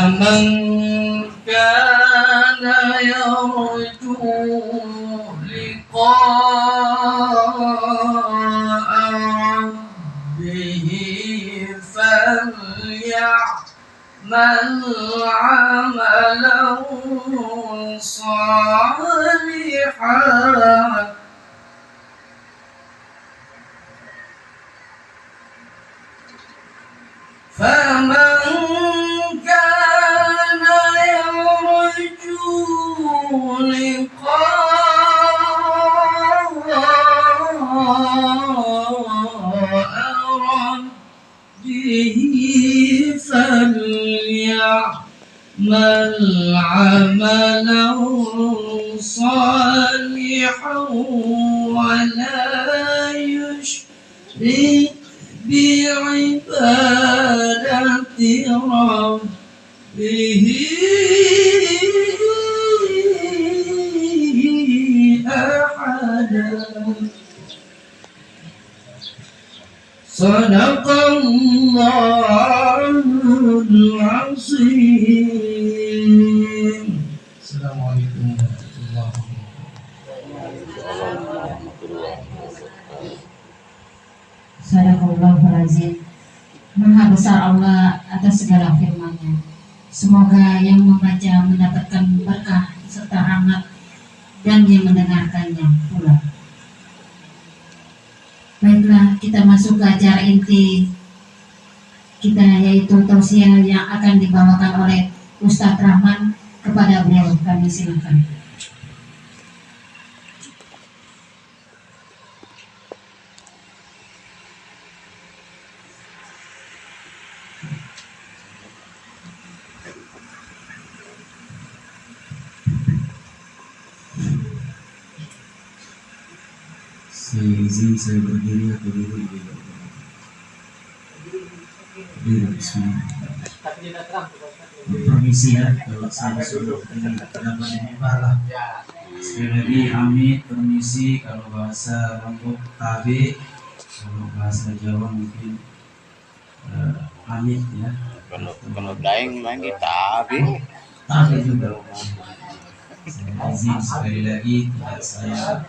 فمن كان يرجو لقاء ربه فليعمل عملا صالحا فمن كان يرجو لقاء ربه فليعمل عملا صالحا ولا يشرك بعبادة ربه أحدا. صدق الله العظيم. السلام عليكم ورحمة الله وبركاته. Sadaqallahul-Azim. Maha besar Allah atas segala firman-Nya. Semoga yang membaca mendapatkan berkah serta rahmat dan yang mendengarkannya pula. Baiklah, kita masuk ke acara inti kita, yaitu tausiah yang akan dibawakan oleh Ustadz Rahman. Kepada beliau kami silakan. Izin saya berdiri atau duduk dulu? Duduk, bismillah. Permisi ya, kalau saya suruh ini dapat dibalah. Sekali lagi amit, permisi. Kalau bahasa Lombok tabe, kalau bahasa Jawa mungkin amit ya. Kalau daeng lagi tabe juga. Saya izin sekali lagi, tidak saya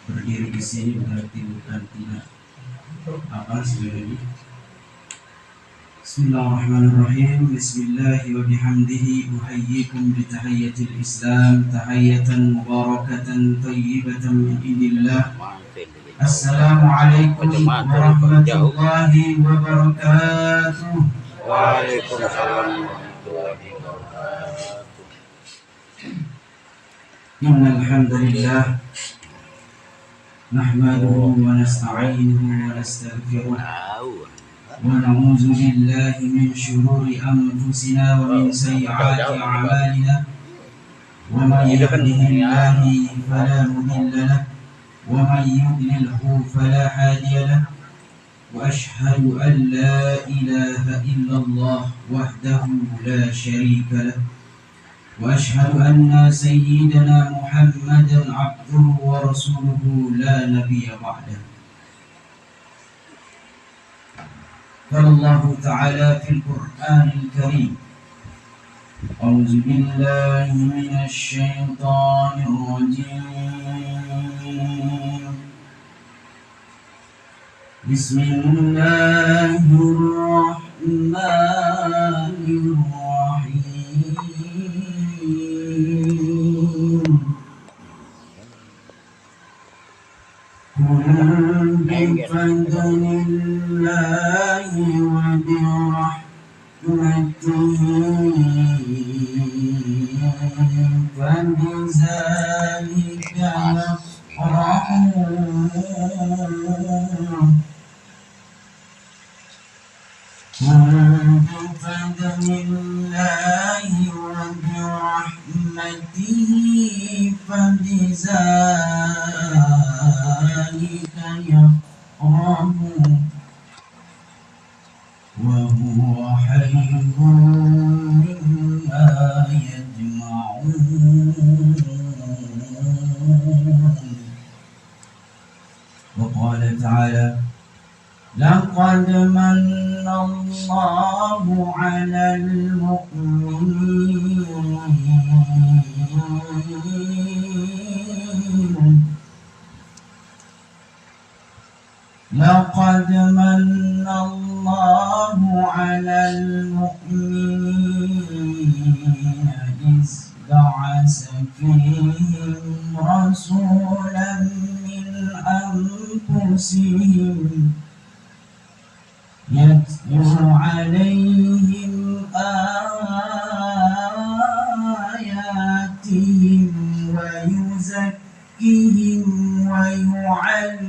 berdiri di sini berarti bukan tidak apa sekali. Bismillahirrahmanirrahim. Bismillahi wa bihamdihi uhayyikum bi tahiyyatil Islam tahiyatan mubarakatan thayyibatan min indillah. Assalamualaikum warahmatullahi wabarakatuh. Waalaikumsalam warahmatullahi wabarakatuh. Innal hamdalillah nahmaduhu wa nasta'inuhu wa nastaghfiruh wa na'udzu billahi min shururi anfusina wa min sayyiati a'malina wa may yahdihillahu fala mudilla lahu wa may yudlilhu fala hadiya lahu wa ashhadu an la ilaha illallah wahdahu la sharika lahu وأشهد أن سيدنا محمدا عبده ورسوله لا نبي بعده. قال الله تعالى في القرآن الكريم: أعوذ بالله من الشيطان الرجيم. بسم الله الرحمن الرحيم. قل بفضل الله وبرحمته فبذلك يفرحون. بفضل الله وبرحمته فبذلك يفرحون وهو خير مما يجمعون. وقال تعالى: لقد من الله على المؤمنين لقد من الله على المؤمنين إذ بعث فيهم رسولا من أنفسهم يتلو عليهم آياتهم ويزكيهم ويعلمهم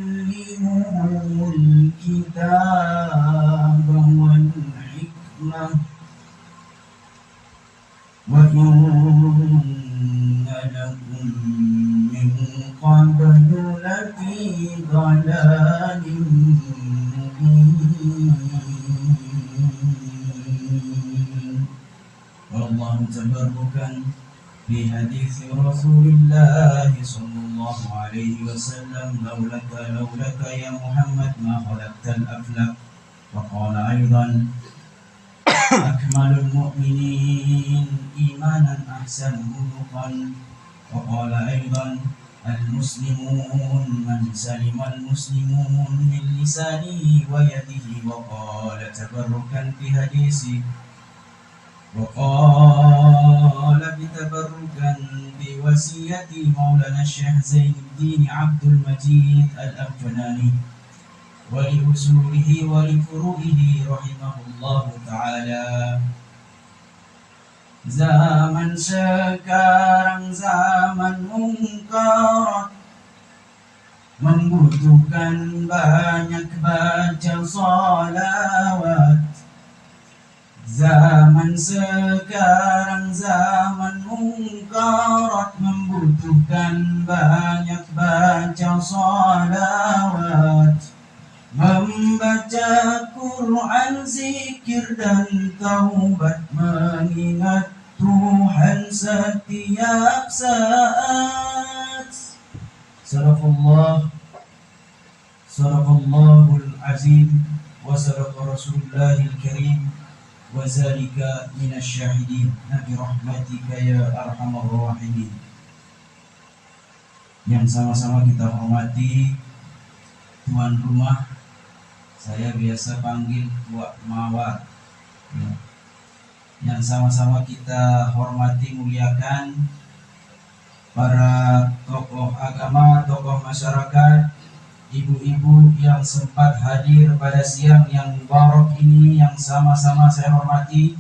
الكتاب والحكمة وإن لكم من قبل لفي ضلال مبين. والله تبركا بحديث رسول الله صلى الله عليه وسلم لولاك يا محمد ما خلقت الأفلاك. وقال أيضا أكمل المؤمنين إيمانا أحسنهم خلقا. وقال أيضا المسلمون من سلم المسلمون من لسانه ويده. وقال تبركا بحديث وقال بتبركا بوصية مولانا الشيخ زين الدين عبد المجيد الأنفناني ولأصوله ولفروعه رحمه الله تعالى. Zaman sekarang zaman mungkarat, membutuhkan banyak baca salawat. Zaman sekarang zaman mungkarat, membutuhkan banyak baca salawat. Membaca Quran, zikir dan taubat, mengingat Tuhan setiap saat. Sadaqallahul azim wa sadaqa Rasulullahil karim wa zalika minasyahidin bi rahmatika ya arhamar rahimin. Yang sama-sama kita hormati tuan rumah, saya biasa panggil Tuak Mawar ya. Yang sama-sama kita hormati muliakan para tokoh agama, tokoh masyarakat, ibu-ibu yang sempat hadir pada siang yang mubarak ini, yang sama-sama saya hormati.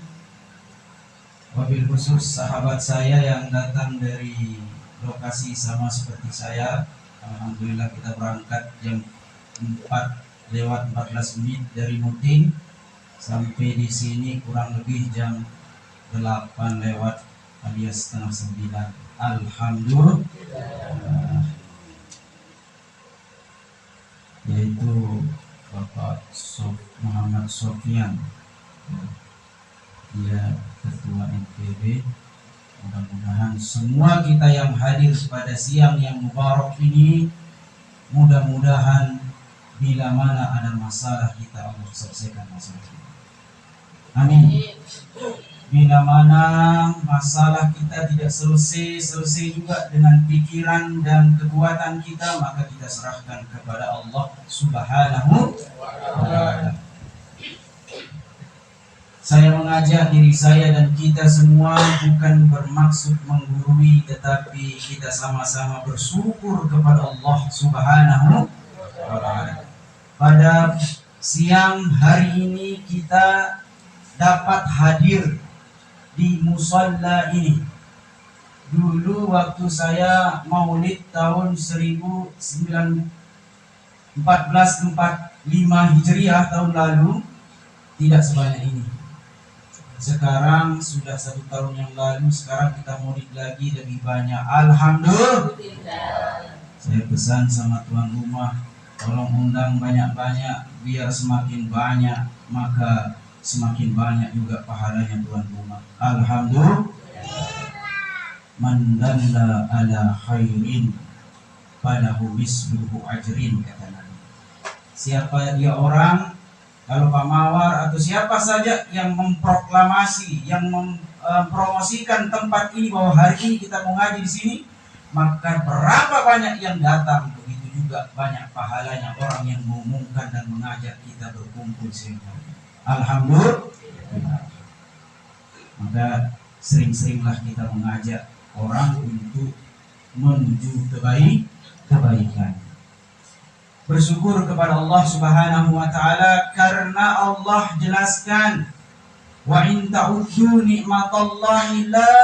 Wabil khusus sahabat saya yang datang dari lokasi sama seperti saya. Alhamdulillah kita berangkat jam 4:14 dari Muting sampai di sini kurang lebih jam 8 lewat alias setengah 9. Alhamdulillah. Yaitu Bapak Muhammad Sofyan, dia Ketua NPB. Mudah-mudahan semua kita yang hadir pada siang yang mubarak ini, mudah-mudahan bila mana ada masalah kita Allah selesaikan masalah kita. Amin. Bila mana masalah kita tidak selesai juga dengan pikiran dan kekuatan kita, maka kita serahkan kepada Allah Subhanahu wa ta'ala. Saya mengajak diri saya dan kita semua bukan bermaksud menggurui, tetapi kita sama-sama bersyukur kepada Allah Subhanahu wa ta'ala. Pada siang hari ini kita dapat hadir di musalla ini. Dulu waktu saya maulid tahun 1445 Hijriah tahun lalu tidak sebanyak ini. Sekarang sudah 1 tahun yang lalu, sekarang kita maulid lagi lebih banyak. Alhamdulillah. Saya pesan sama tuan rumah, tolong undang banyak-banyak, biar semakin banyak maka semakin banyak juga pahalanya tuan rumah. Alhamdulillah. Man dalla ala khairin falahu misluhu ajrin, kata Nabi. siapa dia orang, kalau Pak Mawar atau siapa saja yang memproklamasi, yang mempromosikan tempat ini bahwa hari ini kita mau ngaji di sini, maka berapa banyak yang datang, begitu juga banyak pahalanya orang yang mengumumkan dan mengajak kita berkumpul semua. Alhamdulillah. Maka sering-seringlah kita mengajak orang untuk menuju kebaikan. Bersyukur kepada Allah Subhanahu wa taala karena Allah jelaskan wa in ta'uddu nikmatallahi la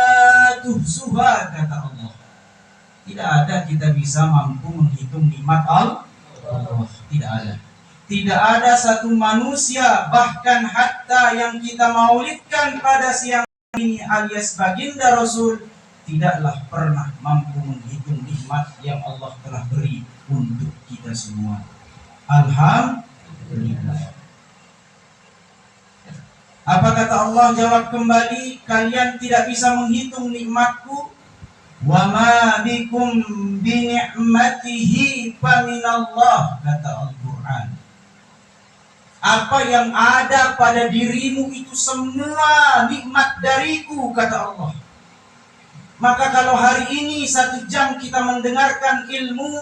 tuhsuha, kata Allah. Tidak ada kita bisa mampu menghitung nikmat Allah. Tidak ada. Tidak ada satu manusia, bahkan hatta yang kita maulidkan pada siang ini alias baginda Rasul, tidaklah pernah mampu menghitung nikmat yang Allah telah beri untuk kita semua. Alhamdulillah. Apa kata Allah? Jawab kembali, kalian tidak bisa menghitung nikmatku. Wa ma bikum bi ni'matihi fa minallah, kata Al-Quran. Apa yang ada pada dirimu itu semua nikmat dariku, kata Allah. Maka kalau hari ini 1 jam kita mendengarkan ilmu,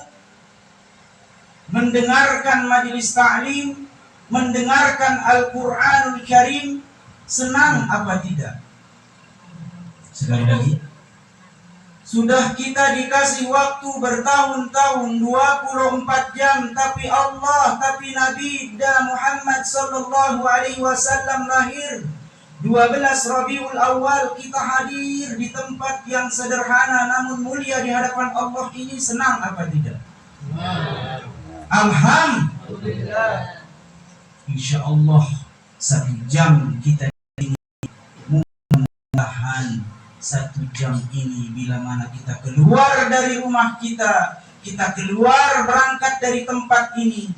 mendengarkan majelis ta'lim, mendengarkan Al-Quranul Karim, senang apa tidak? Sekali lagi, sudah kita dikasih waktu bertahun-tahun, 24 jam, tapi Allah, tapi Nabi Muhammad sallallahu alaihi wasallam lahir 12 Rabiul Awal, kita hadir di tempat yang sederhana namun mulia di hadapan Allah ini, senang apa tidak? Alhamdulillah. Insya Allah 1 jam kita ini, mudah-mudahan 1 jam ini bila mana kita keluar dari rumah kita, kita keluar berangkat dari tempat ini,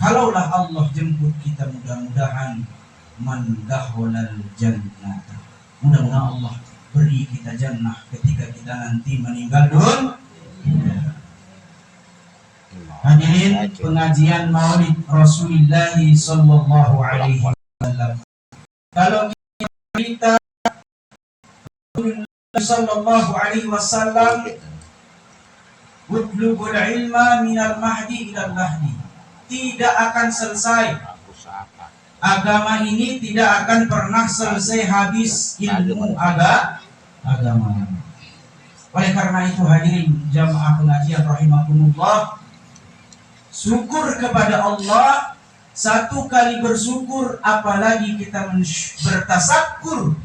kalaulah Allah jemput kita, mudah-mudahan mandahulal jannah, mudah-mudahan Allah beri kita jannah ketika kita nanti meninggal dunia. Hadirin pengajian Maulid Rasulullah sallallahu alaihi wasallam, kalau kita sallallahu alaihi wasallam utlubul ilma minal mahdi ilal lahdi, tidak akan selesai agama ini, tidak akan pernah selesai habis ilmu agama. Oleh karena itu hadirin jamaah pengajian rahimakumullah, syukur kepada Allah, 1 kali bersyukur, apalagi kita bertasakkur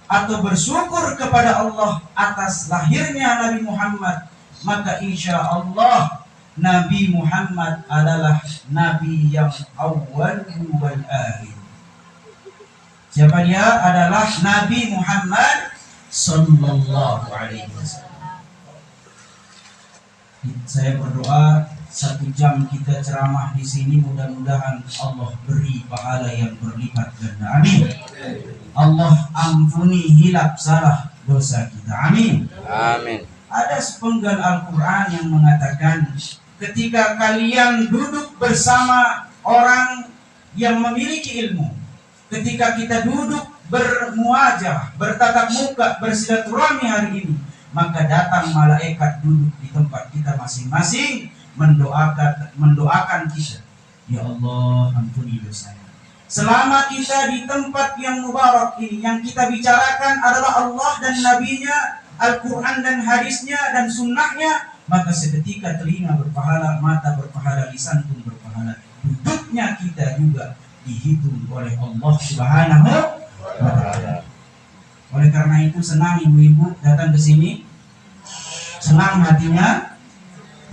atau bersyukur kepada Allah atas lahirnya Nabi Muhammad, maka insya Allah Nabi Muhammad adalah Nabi yang awal wal akhir. Siapa dia? Adalah Nabi Muhammad sallallahu alaihi wasallam. Saya berdoa 1 jam kita ceramah di sini, mudah-mudahan Allah beri pahala yang berlipat ganda. Amin. Allah ampuni hilap salah dosa kita. Amin. Amin. Ada sepenggal Al-Quran yang mengatakan, ketika kalian duduk bersama orang yang memiliki ilmu, ketika kita duduk bermuajah, bertatap muka, bersilaturahmi hari ini, maka datang malaikat duduk di tempat kita masing-masing, mendoakan kita, ya Allah ampuni dosanya. Selama kita di tempat yang mubarak ini, yang kita bicarakan adalah Allah dan Nabi-Nya, Al-Quran dan hadisnya dan sunnahnya, maka seketika telinga berpahala, mata berpahala, lisan pun berpahala. Duduknya kita juga dihitung oleh Allah Subhanahu wa ta'ala. Oleh karena itu senang ibu-ibu datang ke sini, senang hatinya,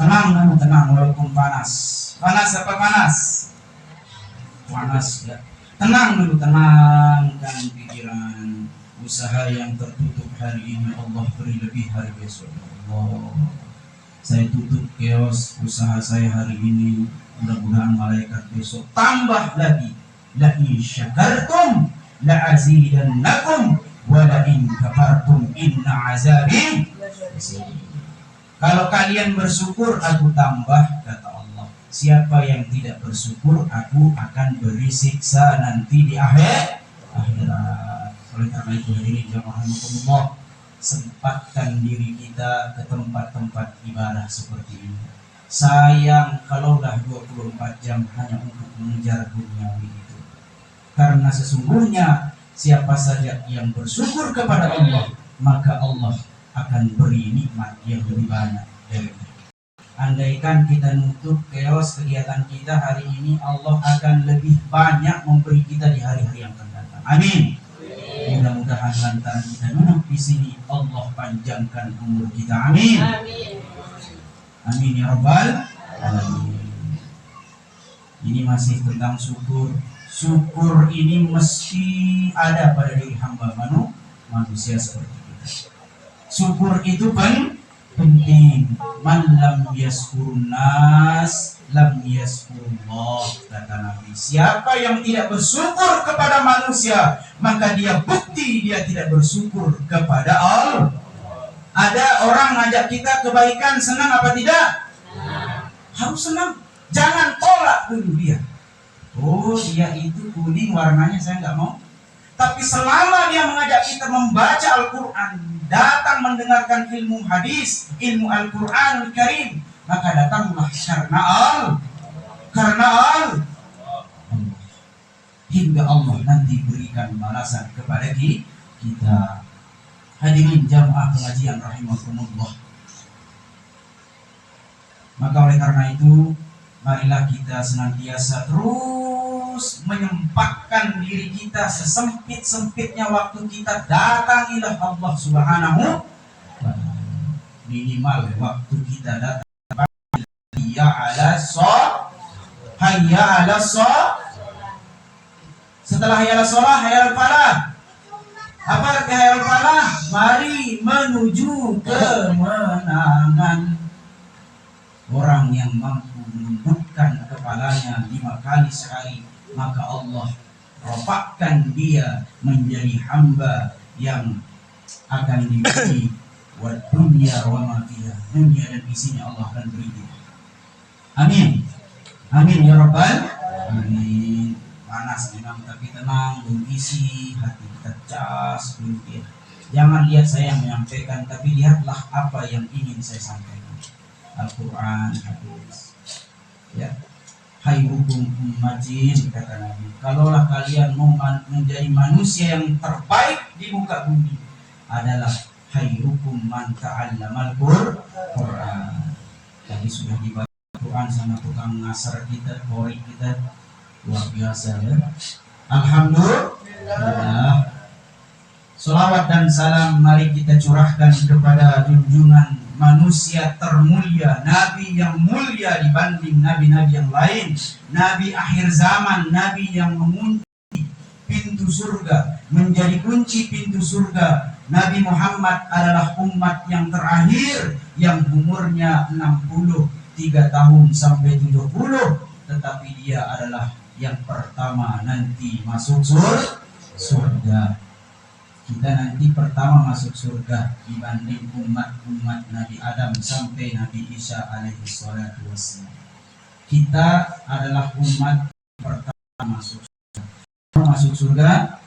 tenang walaupun panas. Panas apa panas? Panas ya. Tenang dulu, tenangkan pikiran. Usaha yang tertutup hari ini Allah beri lebih hari besok. Allah, saya tutup kios usaha saya hari ini, mudah-mudahan malaikat besok tambah lagi. La in syakartum la azidannakum wa la in kafartum inna azabi. Kalau kalian bersyukur, aku tambah, kata Allah. siapa yang tidak bersyukur, aku akan beri siksa nanti di akhirat. Oleh karena itu hadirin jamaah rahimakumullah, sempatkan diri kita ke tempat-tempat ibadah seperti ini. Sayang kalaulah 24 jam hanya untuk mengejar duniawi itu. Karena sesungguhnya siapa saja yang bersyukur kepada Allah, maka Allah akan beri nikmat yang lebih banyak dari itu. Andaikan kita nutup keos kegiatan kita hari ini, Allah akan lebih banyak memberi kita di hari-hari yang akan datang. Amin. Mudah-mudahan lantaran kita duduk di sini, Allah panjangkan umur kita. Amin. Amin ya rabbal alamin. Ini masih tentang syukur. Syukur ini mesti ada pada diri hamba manusia seperti kita. Syukur itu penting. Man lam yaskurun nas lam yaskurullah, kata Nabi. Siapa yang tidak bersyukur kepada manusia, maka dia bukti dia tidak bersyukur kepada Allah. Ada orang ngajak kita kebaikan, senang apa tidak? Harus senang. Jangan tolak dulu dia. Oh, dia itu kuning warnanya, saya nggak mau. Tapi selama dia mengajak kita membaca Al-Quran, datang mendengarkan ilmu hadis, ilmu Al-Quranul Karim, maka datanglah karena Allah, hingga Allah nanti berikan balasan kepada kita. Hadirin jamaah pengajian rahimakumullah. Maka oleh karena itu, marilah kita senantiasa terus menyempatkan diri kita sesempit-sempitnya waktu kita datangilah Allah Subhanahu wa ta'ala. Minimal waktu kita datang hayya ala setelah hayya ala sholah, hayya ala falah. Apa arti hayya ala falah? Mari menuju kemenangan. Orang yang mampu menundukkan kepalanya 5 kali sehari, maka Allah rofakkan dia menjadi hamba yang akan diberi wa dunya wa ma fiha, dunia dan isinya Allah akan beri dia. Amin. Amin ya rabbal alamin. Panas memang, tapi tenang, berisi hati kita cas ya. Jangan lihat saya yang menyampaikan, tapi lihatlah apa yang ingin saya sampaikan. Al-Quran, hadis. Ya. Khairukum ummatin, kata Nabi. Kalaulah kalian mau menjadi manusia yang terbaik di muka bumi, adalah khairukum man ta'allamal Quran. Tadi sudah dibaca Quran sama tukang ngasar kita, kori kita, luar biasa ya. Alhamdulillah. Salawat dan salam mari kita curahkan kepada junjungan manusia termulia, Nabi yang mulia dibanding nabi-nabi yang lain, Nabi akhir zaman, Nabi yang mengunci pintu surga, menjadi kunci pintu surga. Nabi Muhammad adalah umat yang terakhir yang umurnya 63 tahun sampai 70, tetapi dia adalah yang pertama nanti masuk surga. Kita nanti pertama masuk surga dibanding umat-umat Nabi Adam sampai Nabi Isa alaihi salatu wassalam. Kita adalah umat pertama masuk surga.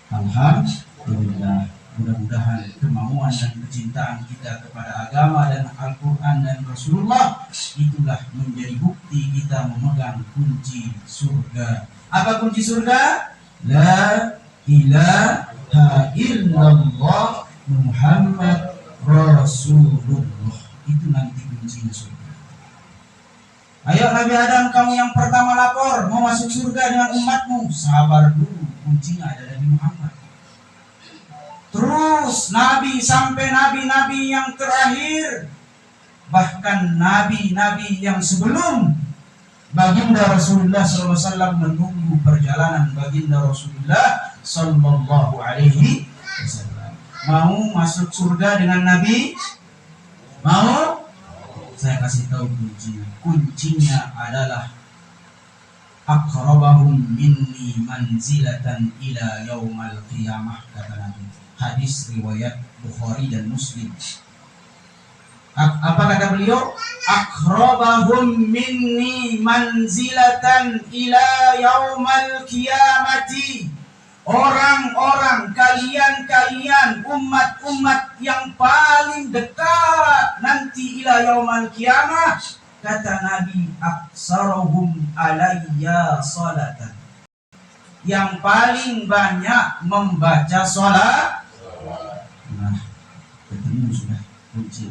Alhamdulillah. Mudah-mudahan kemauan dan kecintaan kita kepada agama dan Al-Quran dan Rasulullah itulah menjadi bukti kita memegang kunci surga. Apa kunci surga? La ilaha illallah Muhammad Rasulullah. Itu nanti kuncinya surga. Ayo Nabi Adam, kamu yang pertama lapor, mau masuk surga dengan umatmu. Sabar dulu, kuncinya ada Nabi Muhammad. Terus Nabi sampai nabi-nabi yang terakhir, bahkan nabi-nabi yang sebelum baginda Rasulullah SAW menunggu perjalanan baginda Rasulullah Sallallahu Alaihi Wasallam. Mau masuk surga dengan Nabi? Mau? Saya kasih tahu kuncinya. Kuncinya adalah aqrabahum minni manzilatan ila yaumal qiyamah, kata Nabi. Hadis riwayat Bukhari dan Muslim. Apa kata beliau? Aqrabahum minni manzilatan ila yaumal qiyamati. Orang-orang, kalian umat-umat yang paling dekat nanti ila yaumal qiyamah, kata Nabi, aksarohum alayya salatan, yang paling banyak membaca sholat. Nah, ketemu sudah kunci.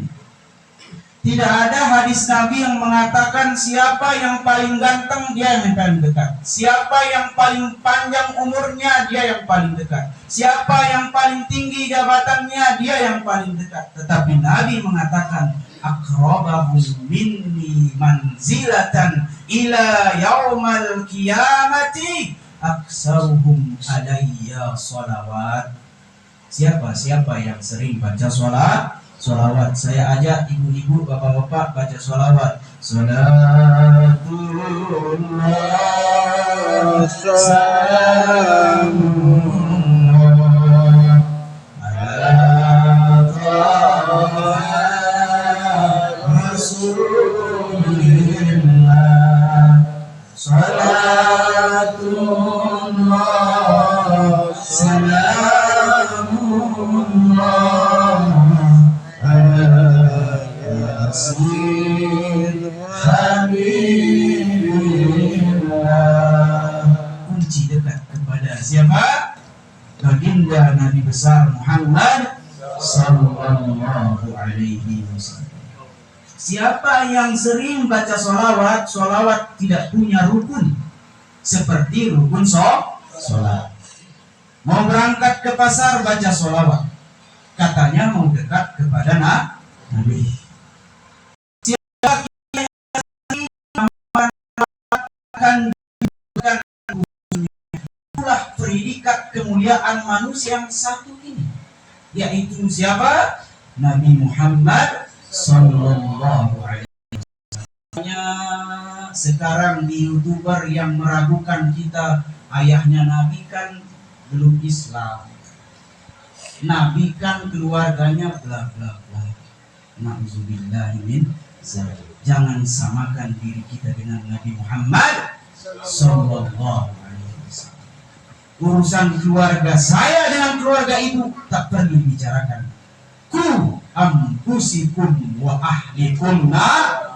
Tidak ada hadis Nabi yang mengatakan siapa yang paling ganteng dia yang paling dekat, siapa yang paling panjang umurnya dia yang paling dekat, siapa yang paling tinggi jabatannya dia yang paling dekat. Tetapi Nabi mengatakan aqrabahum minni manzilatan ila yaumal qiyamati aksaruhum alayya sholawat. Siapa yang sering baca sholawat. Saya ajak ibu-ibu, bapak-bapak baca sholawat. Salatullah salamullah ala rasulillah. Salatullah salamullah kunci dekat kepada siapa? Baginda Nabi besar Muhammad sallallahu alaihi wasallam. Siapa yang sering baca sholawat tidak punya rukun seperti rukun sholat. Mau berangkat ke pasar baca sholawat, katanya mau dekat kepada Nabi. Siapa yang akan itulah predikat kemuliaan manusia yang satu ini, yaitu siapa? Nabi Muhammad sallallahu alaihi wasallam. Sekarang di YouTuber yang meragukan kita, ayahnya Nabi kan belum Islam, Nabi kan keluarganya bla bla bla. Na'udzubillahi min dzalik. Jangan samakan diri kita dengan Nabi Muhammad sallallahu alaihi wasallam. Urusan keluarga saya dengan keluarga ibu tak perlu dibicarakan. Ku anfusikum wa ahlikum nar.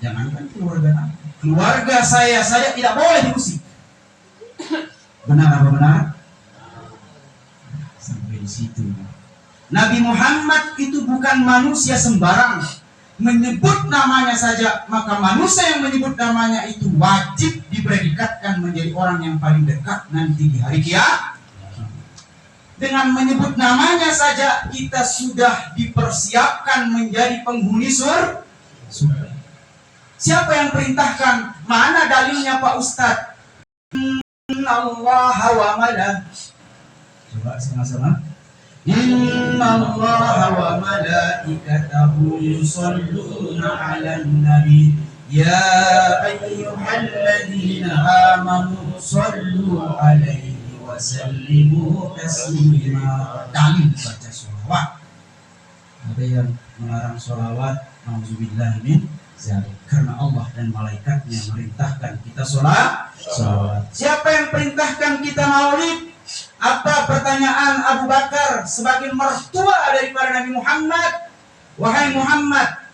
Jangankan keluarga saya tidak boleh diusik. Benar apa benar? Sampai di situ. Nabi Muhammad itu bukan manusia sembarang. Menyebut namanya saja, maka manusia yang menyebut namanya itu wajib dipredikatkan menjadi orang yang paling dekat nanti di hari kiamat. Dengan menyebut namanya saja kita sudah dipersiapkan menjadi penghuni surga. Siapa yang perintahkan? Mana dalilnya Pak Ustadz? Innallaha wa malaikatahu. Coba sama-sama. Innallaha wa malaikatahu yusholluna 'alan nabi ya ayyuhalladzina amanu shollu 'alaihi wa sallimu taslima. Dalil baca sholawat. Ada yang melarang sholawat, nauzubillahi min dzalik, karena Allah dan malaikatnya merintahkan kita sholat. Siapa yang perintahkan kita maulid? Apa pertanyaan Abu Bakar sebagai mertua daripada Nabi Muhammad? Wahai Muhammad,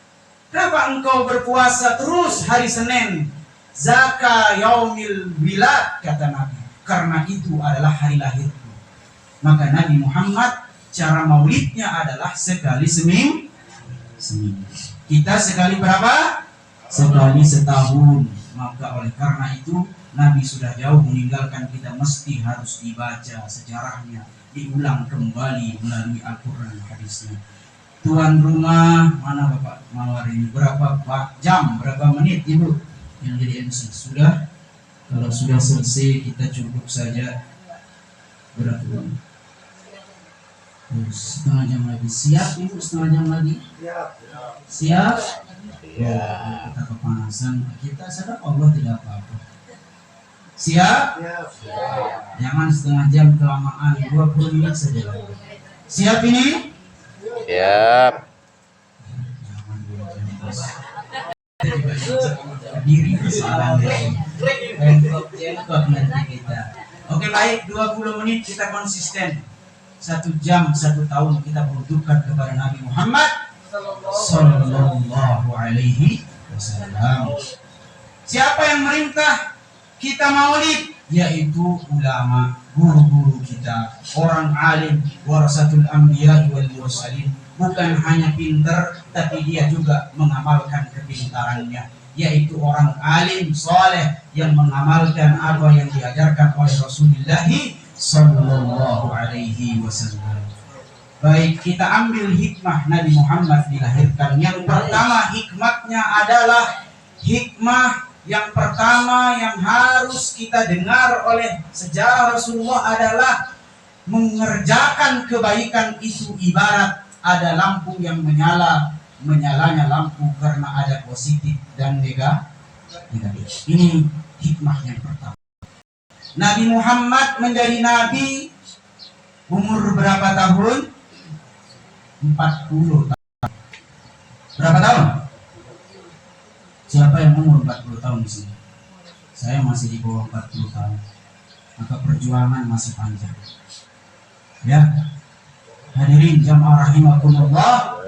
kenapa engkau berpuasa terus hari Senin? Zaka yaumil wilad, kata Nabi, karena itu adalah hari lahirku. Maka Nabi Muhammad cara maulidnya adalah sekali seminggu. Kita sekali berapa? Sekali setahun. Maka oleh karena itu Nabi sudah jauh meninggalkan kita, mesti harus dibaca sejarahnya, diulang kembali melalui Al-Quran hadisnya. Tuan rumah, mana Bapak Mawar ini? Berapa jam, berapa menit Ibu yang jadi MC? Sudah? Kalau sudah selesai kita cukup saja. Berapa? Setengah jam lagi. Siap Ibu setengah jam lagi? Siap? Ya, kita kepanasan. Kita sadar Allah tidak apa-apa. Siap? Jangan setengah jam kelamaan, 20 menit saja. Siap ini? Siap. diri kesalahan nanti kita. Oke baik, 20 menit kita konsisten. 1 jam 1 tahun kita peruntukkan kepada Nabi Muhammad Sallallahu Alaihi Wasallam. Siapa yang merintah kita maulid? Yaitu ulama, guru-guru kita, orang alim, warasatul anbiya wal mursalin. Bukan hanya pintar, tapi dia juga mengamalkan kepintarannya, yaitu orang alim soleh yang mengamalkan apa yang diajarkan oleh Rasulullah Sallallahu Alaihi Wasallam. Baik, kita ambil hikmah Nabi Muhammad dilahirkan. Yang pertama hikmahnya adalah hikmah yang pertama yang harus kita dengar oleh sejarah Rasulullah adalah mengerjakan kebaikan itu ibarat ada lampu yang menyalanya lampu karena ada positif dan negatif. Ini hikmah yang pertama. Nabi Muhammad menjadi nabi umur berapa tahun? 40 tahun. Berapa tahun? Siapa yang umur 40 tahun di sini? Saya masih di bawah 40 tahun. Maka perjuangan masih panjang. Ya. Hadirin jamaah rahimakumullah.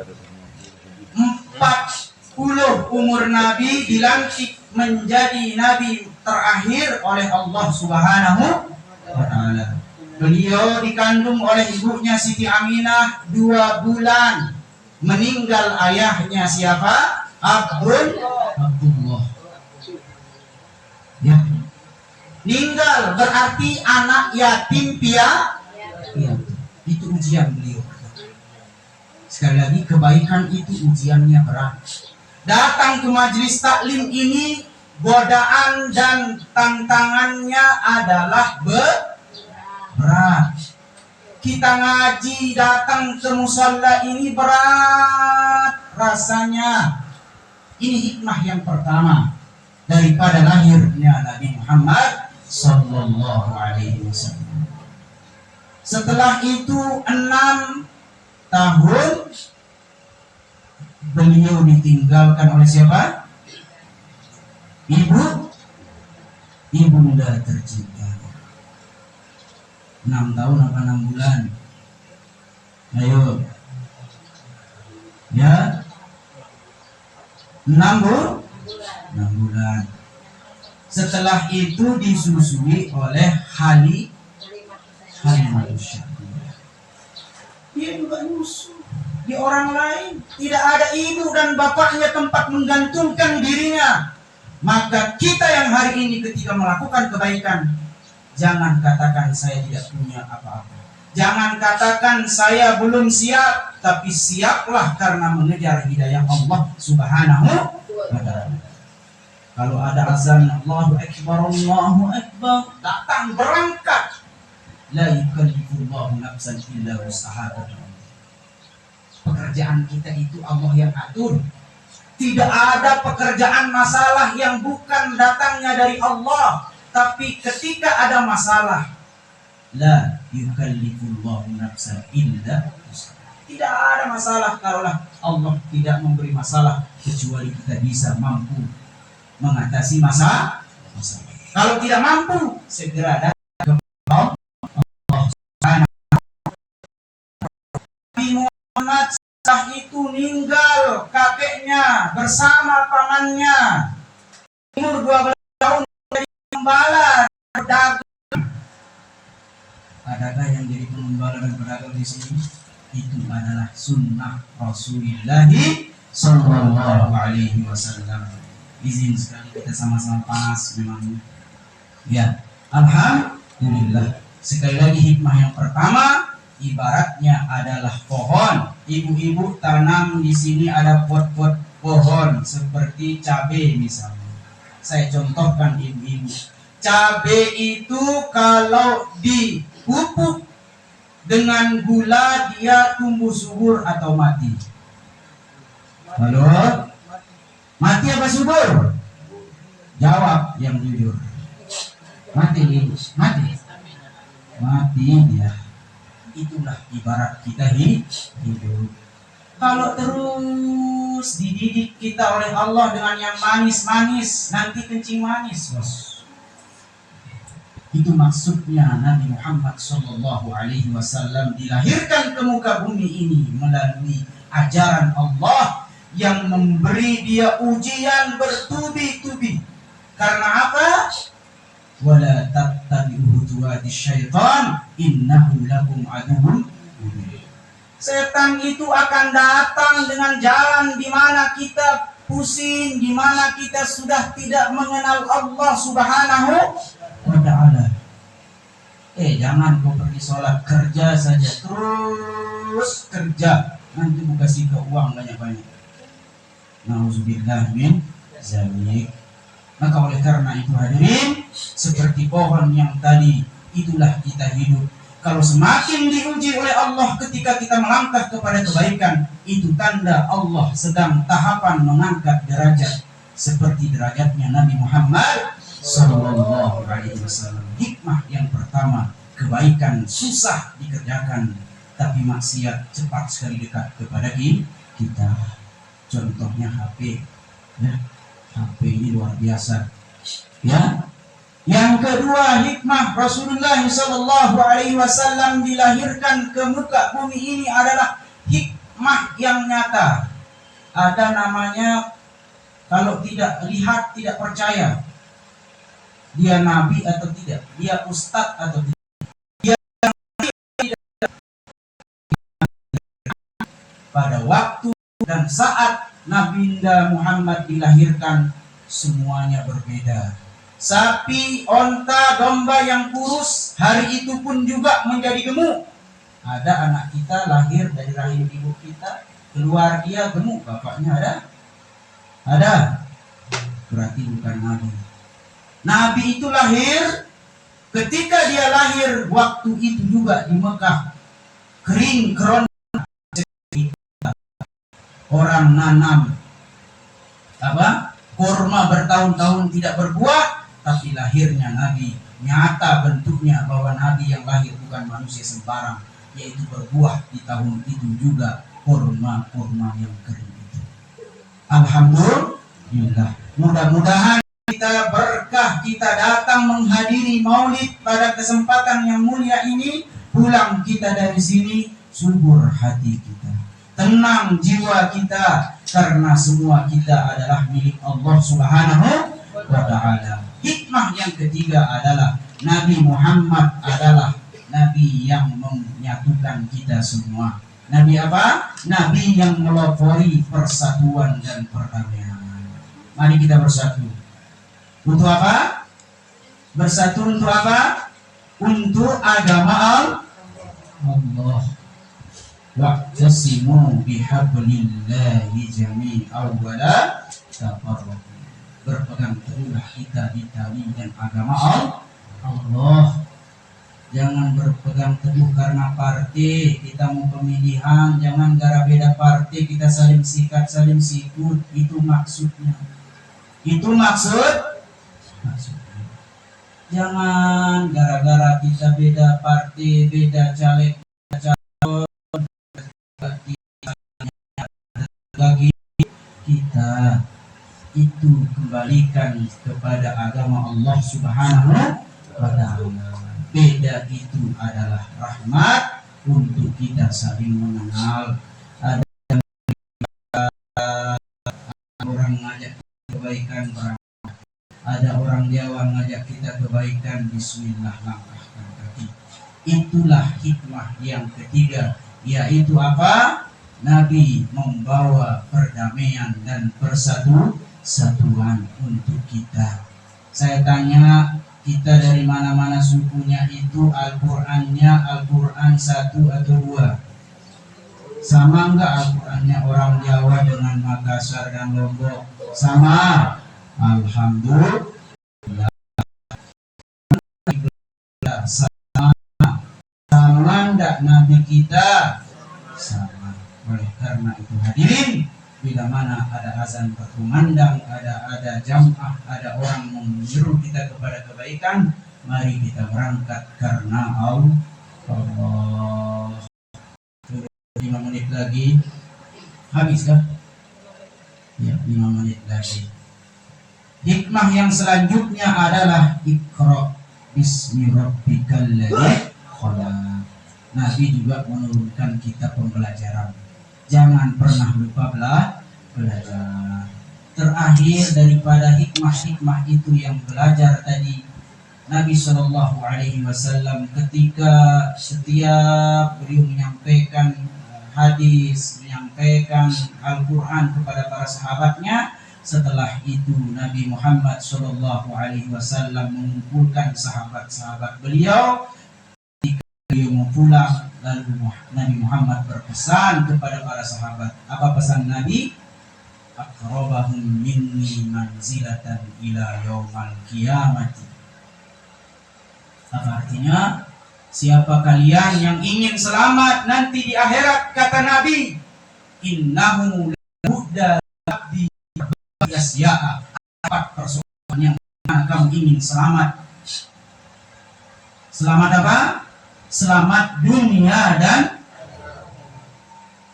40 umur Nabi dilantik menjadi nabi terakhir oleh Allah Subhanahu wa taala. Beliau dikandung oleh ibunya Siti Aminah 2 bulan. Meninggal ayahnya siapa? Abdullah. Ya. Meninggal berarti anak yatim piatu. Itu ujian beliau. Sekali lagi kebaikan itu ujiannya berat. Datang ke majelis taklim ini godaan dan tantangannya adalah berat. Kita ngaji datang ke musalla ini berat rasanya. Ini hikmah yang pertama daripada lahirnya Nabi Muhammad Sallallahu Alaihi Wasallam. Setelah itu 6 tahun beliau ditinggalkan oleh siapa? Ibunda tercinta. 6 tahun apa 6 bulan? Ayo. Ya. 6 bulan. Setelah itu disusui oleh Halimah Syakilah. Dia juga nyusu di orang lain. Tidak ada ibu dan bapaknya tempat menggantungkan dirinya. Maka kita yang hari ini ketika melakukan kebaikan, jangan katakan saya tidak punya apa-apa. Jangan katakan saya belum siap, tapi siaplah karena mengejar hidayah Allah Subhanahu wa ta'ala. Kalau ada azan Allahu Akbar, datang berangkat. La yukallifullahu nafsan illa wus'aha. Pekerjaan kita itu Allah yang atur. Tidak ada pekerjaan masalah yang bukan datangnya dari Allah. Tapi ketika ada masalah, la yukallifullahu nafsan illa wus'aha. Tidak ada masalah karulah Allah tidak memberi masalah kecuali kita bisa mampu mengatasi masalah. Kalau tidak mampu, segera datang ke Allah. Nabi Muhammad setelah itu meninggal kakeknya bersama pamannya. Umur 12 tahun menjadi pembala berdagang. Adakah yang jadi pembala dan berdagang di sini? Itu adalah sunnah Rasulullah Sallallahu Alaihi Wasallam. Izin sekali kita sama-sama panas memang. Ya, alhamdulillah. Sekali lagi hikmah yang pertama, ibaratnya adalah pohon. Ibu-ibu tanam di sini ada pot-pot pohon seperti cabai misalnya. Saya contohkan ibu-ibu. Cabai itu kalau dipupuk dengan gula dia tumbuh subur atau mati? Halo? Mati apa subur? Jawab yang jujur. Mati. Mati dia. Itulah ibarat kita hidup. Kalau terus bagus, dididik kita oleh Allah dengan yang manis-manis, nanti kencing manis, bos. Itu maksudnya Nabi Muhammad SAW dilahirkan ke muka bumi ini melalui ajaran Allah yang memberi dia ujian bertubi-tubi. Karena apa? Wala tattabi'u khutuwati syaitan innahu lakum aduwwun mubin. Setan itu akan datang dengan jalan di mana kita pusing, di mana kita sudah tidak mengenal Allah Subhanahu wa ta'ala. Jangan kau pergi sholat, kerja saja, terus kerja, nanti ku kasih ke uang banyak-banyak. Nauzubillah min zalik. Maka oleh karena itu hadirin, seperti pohon yang tadi, itulah kita hidup. Kalau semakin diuji oleh Allah ketika kita melangkah kepada kebaikan, itu tanda Allah sedang tahapan mengangkat derajat seperti derajatnya Nabi Muhammad Sallallahu Alaihi Wasallam. Hikmah yang pertama, kebaikan susah dikerjakan, tapi maksiat cepat sekali dekat kepada kita. Contohnya HP, ya. HP ini luar biasa, ya. Yang kedua, hikmah Rasulullah Sallallahu Alaihi Wasallam dilahirkan ke muka bumi ini adalah hikmah yang nyata. Ada namanya, kalau tidak lihat tidak percaya dia nabi atau tidak, dia ustadz atau tidak. Dia tidak. Pada waktu dan saat Nabi Muhammad dilahirkan, semuanya berbeda. Sapi, onta, domba yang kurus hari itu pun juga menjadi gemuk. Ada anak kita lahir dari rahim ibu kita, keluar dia gemuk, bapaknya ada. Berarti bukan Nabi. Nabi itu lahir, ketika dia lahir waktu itu juga di Mekah kering keron. Orang nanam kurma bertahun-tahun tidak berbuah, tapi lahirnya Nabi nyata bentuknya bahwa Nabi yang lahir bukan manusia sembarang, yaitu berbuah di tahun itu juga kurma yang kering itu. Alhamdulillah. Mudah-mudahan kita berkah, kita datang menghadiri maulid pada kesempatan yang mulia ini, pulang kita dari sini subur hati kita, tenang jiwa kita, karena semua kita adalah milik Allah Subhanahu wa ta'ala. Hikmah yang ketiga adalah Nabi Muhammad adalah Nabi yang menyatukan kita semua. Nabi apa? Nabi yang melopori persatuan dan perdamaian. Mari kita bersatu. Untuk apa? Bersatu untuk apa? Untuk agama Allah. Wa'tasimu bihablillahi jami'an wa la tafarraqu. Berpegang teguhlah kita di tali dan agama Allah. Jangan berpegang teguh karena partai, kita mau pemilihan, jangan gara beda partai kita saling sikat, saling sikut. Itu maksudnya. Jangan gara-gara kita beda partai, beda caleg, bagi kita itu kembalikan kepada agama Allah Subhanahu wa ta'ala. Beda itu adalah rahmat untuk kita saling mengenal. Ada orang ngajak kebaikan, ada orang Jawa ngajak kita kebaikan, bismillah langkahkan kaki. Itulah hikmah yang ketiga, yaitu apa? Nabi membawa perdamaian dan persatuan untuk kita. Saya tanya, kita dari mana-mana sukunya itu, Al-Qur'annya Al-Qur'an 1 atau 2? Sama enggak Al-Qur'annya orang Jawa dengan Makassar dan Lombok? Sama. Alhamdulillah. Sama enggak Nabi kita? Sama. Oleh karena itu hadirin, bila mana ada azan berkumandang, ada jamaah, ada orang menyeru kita kepada kebaikan, mari kita berangkat karena Allah. 5 menit lagi habis kah? Ya, 5 menit lagi. Hikmah yang selanjutnya adalah Iqra bismi rabbikal ladzi khalaq. Nabi juga menurunkan kitab pembelajaran. Jangan pernah lupa belajar. Terakhir daripada hikmah-hikmah itu yang belajar tadi, Nabi Shallallahu Alaihi Wasallam ketika setiap beliau menyampaikan hadis, menyampaikan Al-Quran kepada para sahabatnya, setelah itu Nabi Muhammad Shallallahu Alaihi Wasallam mengumpulkan sahabat-sahabat beliau. Ketika beliau mau pulang, lalu Nabi Muhammad berpesan kepada para sahabat. Apa pesan Nabi? Aqrabahum minni manzilatan ila yaumal qiyamati. Apa artinya? Siapa kalian yang ingin selamat nanti di akhirat, kata Nabi, innahu labudda abdi yasya'a. 4 persoalan yang kamu ingin selamat. Selamat apa? Selamat dunia dan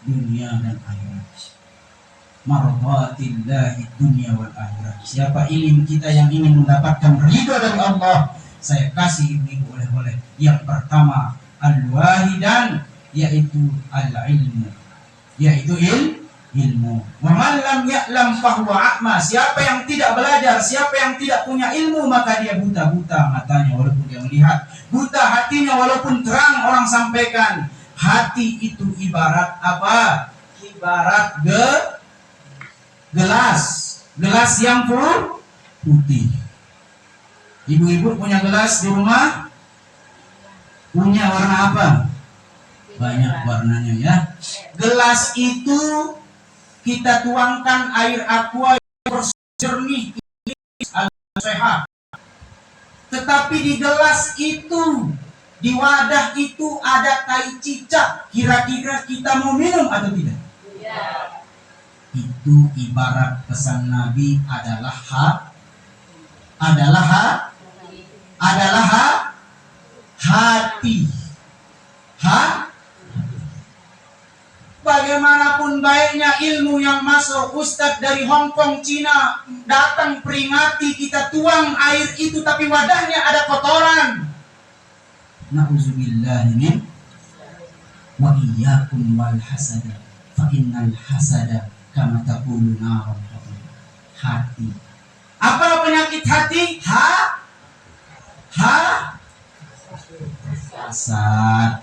akhirat. Mardatillahi dunya wal akhirat. Siapa ingin kita yang ingin mendapatkan ridha dari Allah, saya kasih ibu oleh-oleh. Yang pertama al-wahidan, yaitu al-ilmu, yaitu ilmu. Wa man lam ya'lam fahuwa a'ma. Siapa yang tidak belajar, siapa yang tidak punya ilmu, maka dia buta matanya walaupun dia melihat, buta hatinya walaupun terang orang sampaikan. Hati itu ibarat apa? Ibarat gelas yang putih. Ibu-ibu punya gelas di rumah? Punya warna apa? Banyak warnanya ya. Gelas itu kita tuangkan air aqua yang jernih, sehat. Tetapi di gelas itu, di wadah itu ada tai cicak. Kira-kira kita mau minum atau tidak? Ya. Itu ibarat pesan Nabi adalah hati. Bagaimanapun baiknya ilmu yang masuk, ustadz dari Hong Kong, Cina datang peringati, kita tuang air itu tapi wadahnya ada kotoran. Na'udzubillahi min wa iyyakum wal hasada fa innal hasada kama taqulu naron. Hati. Apa penyakit hati? Hasad,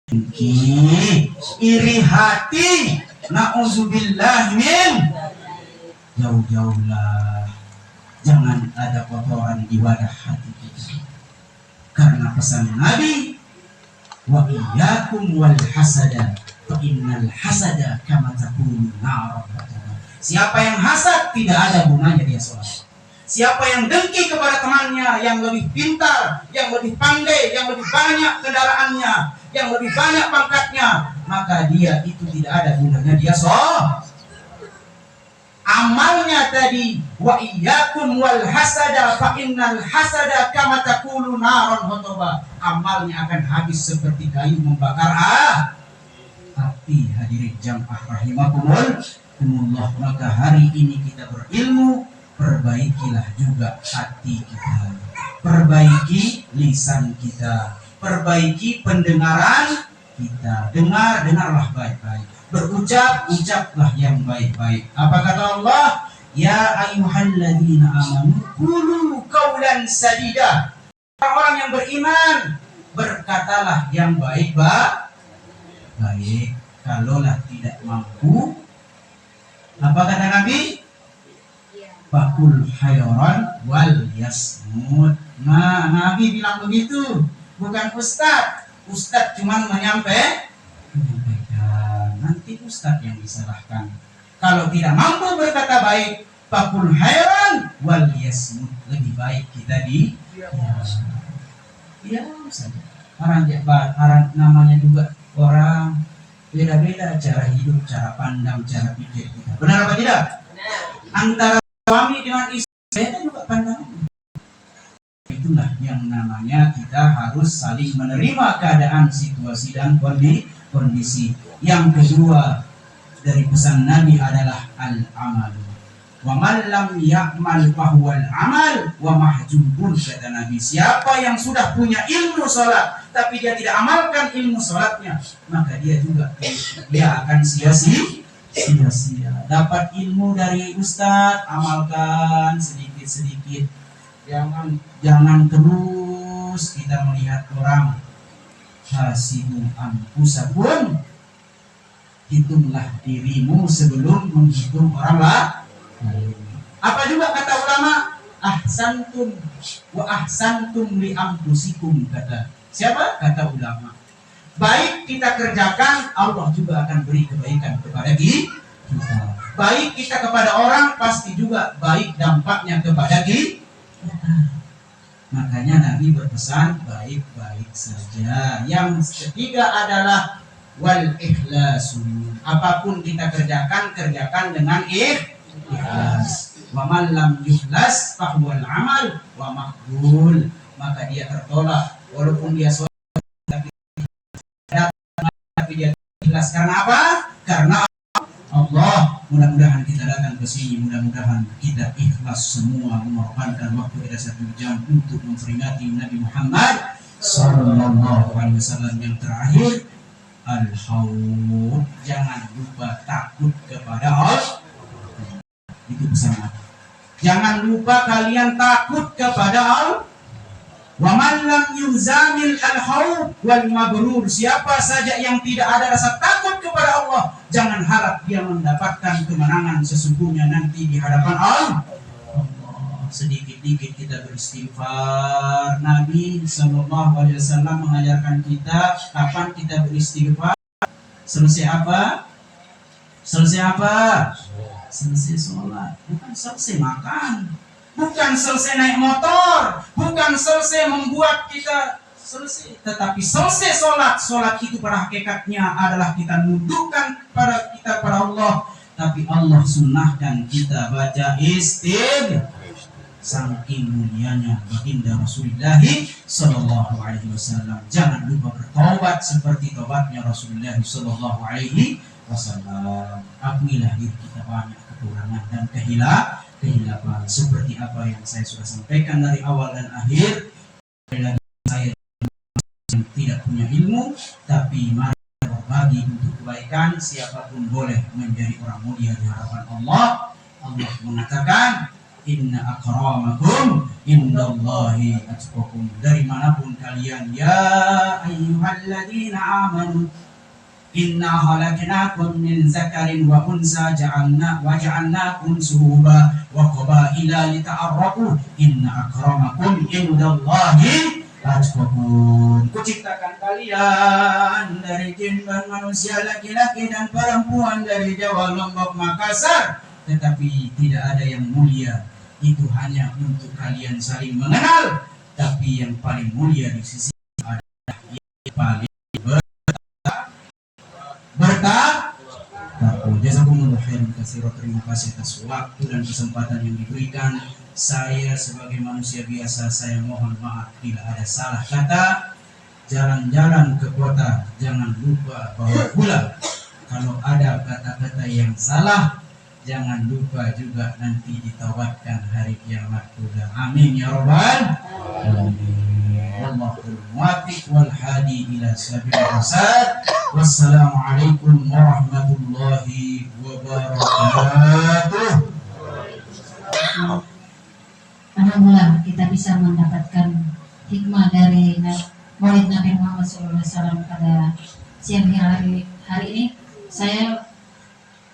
dengki, iri hati. Na'udzubillah min. Jauh-jauhlah, jangan ada kotoran di wadah hati kita. Karena pesan Nabi, wa iyyakum wal hasada fa innal hasada kama taqulu naron. Siapa yang hasad, tidak ada gunanya dia sholat. Siapa yang dengki kepada temannya yang lebih pintar, yang lebih pandai, yang lebih banyak kendaraannya, yang lebih banyak pangkatnya, maka dia itu tidak ada gunanya dia sholat. Amalnya tadi, wa iyyakum wal hasada fa innal hasada kama taqulu naron hotoba. Amalnya akan habis seperti kayu membakar api. Hadirin jamaah rahimakumullah. Maka hari ini kita berilmu, perbaikilah juga hati kita, perbaiki lisan kita, perbaiki pendengaran kita. Dengarlah baik-baik, ucaplah yang baik-baik. Apa kata Allah? Ya ayyuhalladzina amanu qulu qawlan sadida. Orang-orang yang beriman, berkatalah yang baik-baik. Kalaulah tidak mampu, apa kata Nabi? Fakul hayran wal yasmud. Nah, Nabi bilang begitu, bukan ustaz. Ustaz cuma menyampaikan. Nanti ustaz yang disalahkan. Kalau tidak mampu berkata baik, fakul hayran wal yasmud. Lebih baik kita diam saja. Orang namanya juga orang beda-beda cara hidup, cara pandang, cara pikir kita. Benar apa tidak? Benar. Antara suami dengan istri beda juga pandangan. Itulah yang namanya kita harus saling menerima keadaan, situasi dan kondisi. Yang kedua dari pesan Nabi adalah al-amalu. Wa man lam ya'mal fahuwal amal wa mahjubun, kata Nabi. Siapa yang sudah punya ilmu salat tapi dia tidak amalkan ilmu salatnya, maka dia akan sia-sia. Dapat ilmu dari ustaz, amalkan sedikit-sedikit. Jangan terus kita melihat orang. Hasibu anfusakum, hitunglah dirimu sebelum menghitung orang lain. Apa juga kata ulama, ahsantum wa ahsantum li anfusikum, kata siapa? Kata ulama. Baik kita kerjakan, Allah juga akan beri kebaikan kepada kita. Baik kita kepada orang, pasti juga baik dampaknya kepada kita. Makanya Nabi berpesan baik-baik saja. Yang ketiga adalah wal ikhlasu. Apapun kita kerjakan dengan ikhlas. Wa man lam yukhlas fahuwal amal wa maqbul, maka dia tertolak. Walaupun dia sholat tapi dia ikhlas karena apa? Karena Allah. Mudah-mudahan kita datang ke sini, mudah-mudahan kita ikhlas semua, mengorbankan waktu kita 1 jam untuk memperingati Nabi Muhammad sallallahu alaihi wasallam yang terakhir, al-haud. Jangan lupa takut kepada Allah. Itu pesan. Jangan lupa kalian takut kepada Allah. Wa man lam yuzamil al-haud wal mabrur. Siapa saja yang tidak ada rasa takut kepada Allah, jangan harap dia mendapatkan kemenangan sesungguhnya nanti di hadapan Allah. Sedikit-dikit kita beristighfar. Nabi sallallahu alaihi wasallam mengajarkan kita kapan kita beristighfar. Selesai apa? Selesai sholat, bukan selesai makan, bukan selesai naik motor, bukan selesai membuat kita selesai, tetapi selesai sholat. Sholat itu pada hakikatnya adalah kita nundukkan pada Allah, tapi Allah sunnahkan kita baca istighfar. Saking mulianya baginda Rasulullah sallallahu alaihi wasallam. Jangan lupa bertobat seperti tobatnya Rasulullah sallallahu alaihi wasallam. Akuilah diri kita banyak kekurangan dan kehilapan seperti apa yang saya sudah sampaikan dari awal dan akhir. Saya yang tidak punya ilmu, tapi mari berbagi untuk kebaikan. Siapapun boleh menjadi orang mulia di hadapan Allah. Allah mengatakan, inna akramakum indallahi atqakum. Dari manapun kalian, ya ayyuhalladzina amanu inna khalaqnakum min zakarin wa unsa ja'alnakum syu'uban wa qabaila lita'arafu inna akramakum indallahi atqakum. Kuciptakan kalian dari jin dan manusia, laki-laki dan perempuan, dari Jawa, Lombok, Makassar, tetapi tidak ada yang mulia itu hanya untuk kalian saling mengenal, tapi yang paling mulia di sisi adalah yang paling bertakwa. Jazakumullah khairan katsiran. Terima kasih atas waktu dan kesempatan yang diberikan. Saya sebagai manusia biasa, saya mohon maaf bila ada salah kata. Jalan-jalan ke kota, jangan lupa bawa pula. Kalau ada kata-kata yang salah, jangan lupa juga nanti ditaubatkan hari kiamat pula. Amin ya rabbal alamin. Wallahul muwaffiq wal hadi ila sabil rasad. Wassalamualaikum warahmatullahi wabarakatuh. Alhamdulillah kita bisa mendapatkan hikmah dari Maulid Nabi Muhammad SAW pada siang hari ini. Saya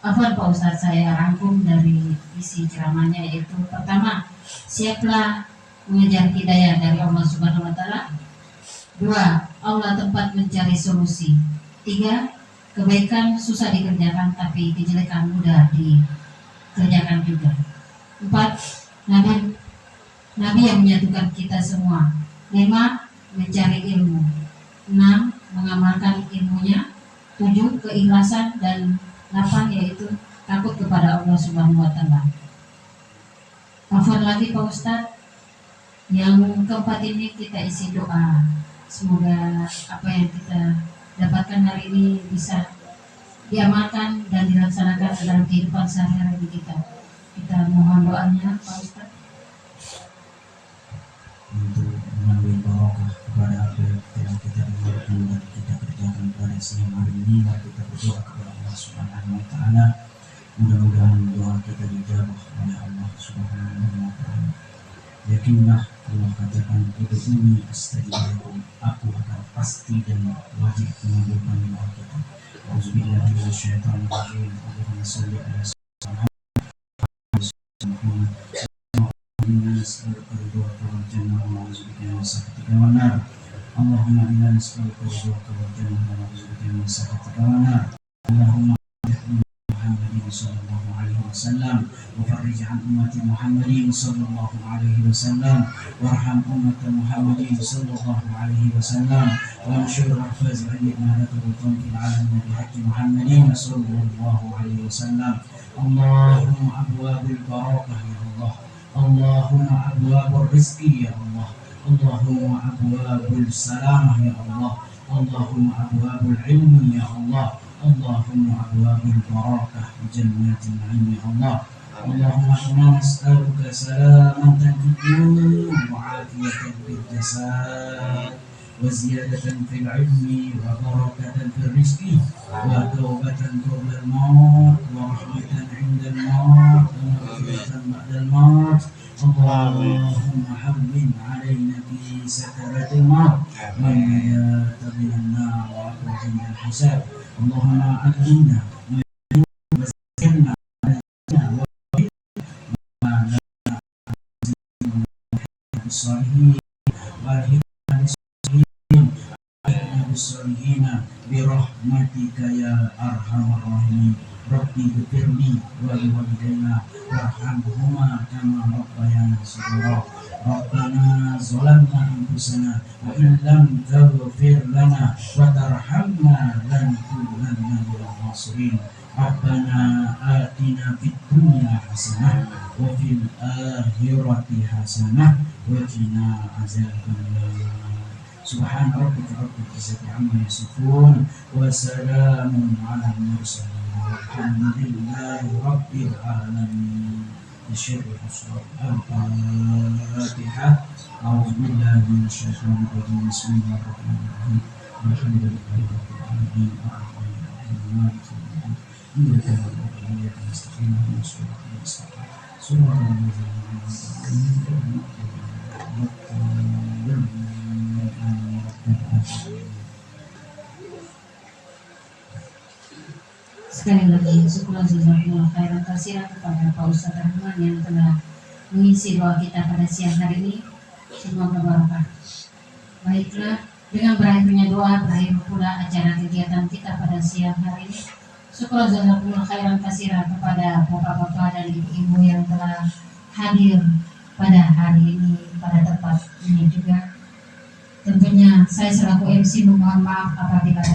Pak Ustadz, saya rangkum dari isi ceramahnya, yaitu pertama, siaplah mengejar hidayah dari Allah Subhanahu wa Ta'ala. 2. Allah tempat mencari solusi. 3. Kebaikan susah dikerjakan, tapi kejelekan mudah dikerjakan juga. 4. Nabi yang menyatukan kita semua. 5. Mencari ilmu. 6. Mengamalkan ilmunya. 7. Keikhlasan. Dan 8 yaitu takut kepada Allah Subhanahu wa Ta'ala. Afwan lagi Pak Ustadz, yang keempat ini kita isi doa. Semoga apa yang kita dapatkan hari ini bisa diamalkan dan dilaksanakan dalam kehidupan sehari-hari kita. Kita mohon doanya Pak Ustaz. Untuk mengambil barokah kepada apa yang telah kita dengarkan dan kita kerjakan pada siang hari ini. Mari kita berdoa kepada Allah Subhanahu wa Ta'ala. Mudah-mudahan doa kita dijabah oleh Allah Subhanahu wa Ta'ala. Yakinlah Allah katakan, ud'uni astajib lakum, aku akan pasti dan wajib mengabulkan doa kita. Auzubillahi minasyaitonir rajim. Allahumma shalli ala sayyidina Muhammad. Inna nas'aluka ridwaka wal jannah wa na'udzubika min sakhatika wan nar. Allahumma inna nas'aluka ridwaka wal jannah wa na'udzubika min sakhatika wan nar. Allahumma Muhammadin sallallahu alaihi wasallam wa farrij an ummati Muhammadin sallallahu alaihi wasallam warham ummata Muhammadin sallallahu alaihi wasallam wa anshur rahfaz ayyidna lakabutum fil alamin bihaqqi Muhammadin sallallahu alaihi wasallam. Allahumma abwabul barakah ya Allah, Allahumma abwabur rizqi ya Allah, Allahumma abwabul salamah ya Allah, Allahumma abwabul ilmi ya Allah, Allahumma abwabul barakah jannatin na'im ya Allah. Allahumma inna nas'aluka salamatan fid din wa 'afiyatan fil jasad wa ziyadatan fil 'ilmi wa barakatan fil rizqi wa tawbatan qabla al-maut wa rahmatan 'inda al-maut wa maghfiratan ba'da al-maut. Allahumma hawwin 'alaina fi sakaratil maut wa najatan minan nar wa 'inda al-hisab. Allahumma atina wa zakkina بالصالحين والحكمة بالصالحين برحمتك يا أرحم الراحمين. ربي اغفر لي ولوالدينا وارحمهما كما ربيانا صغيرا. ربنا ظلمنا أنفسنا وإن لم تغفر لنا وترحمنا لنكونن من الخاسرين. ربنا آتنا في الدنيا حسنة وفي الآخرة حسنة وقنا عذاب النار. سبحان ربك رب العزة عما يصفون وسلام على المرسلين والحمد لله رب العالمين. بشر الأسرار الفاتحة. أعوذ بالله من الشيطان الرجيم. بسم الله الرحمن الرحيم. الحمد لله رب العالمين الرحمن الرحيم مالك يوم الدين. إياك نعبد وإياك نستعين اهدنا الصراط المستقيم صراط الذين أنعمت عليهم غير Sekali lagi syukur jazakumullah khairan katsiran kepada Pak Ustadz Rahman yang telah mengisi doa kita pada siang hari ini. Semoga barokah. Baiklah, dengan berakhirnya doa berakhir pula acara kegiatan kita pada siang hari ini. Syukur jazakumullah khairan katsiran kepada bapak-bapak dan ibu-ibu yang telah hadir pada hari ini pada tempat ini juga. Tentunya saya selaku MC memohon maaf apabila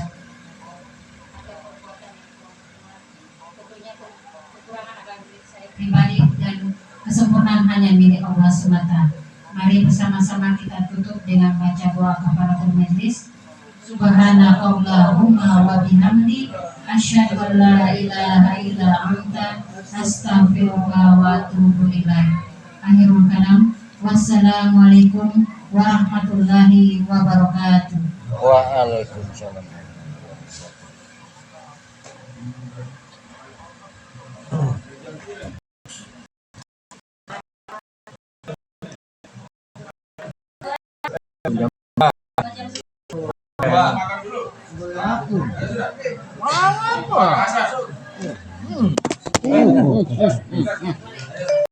pribadi dan kesempurnaan hanya milik Allah semata. Mari bersama-sama kita tutup dengan baca doa kafaratul majlis. Subhanakallahumma wa bihamdi asyhadu an la ilaha illa anta astaghfiruka wa atubu ilaik. Akhirul kalam. Wassalamualaikum warahmatullahi wabarakatuh. Waalaikumsalam. Apa?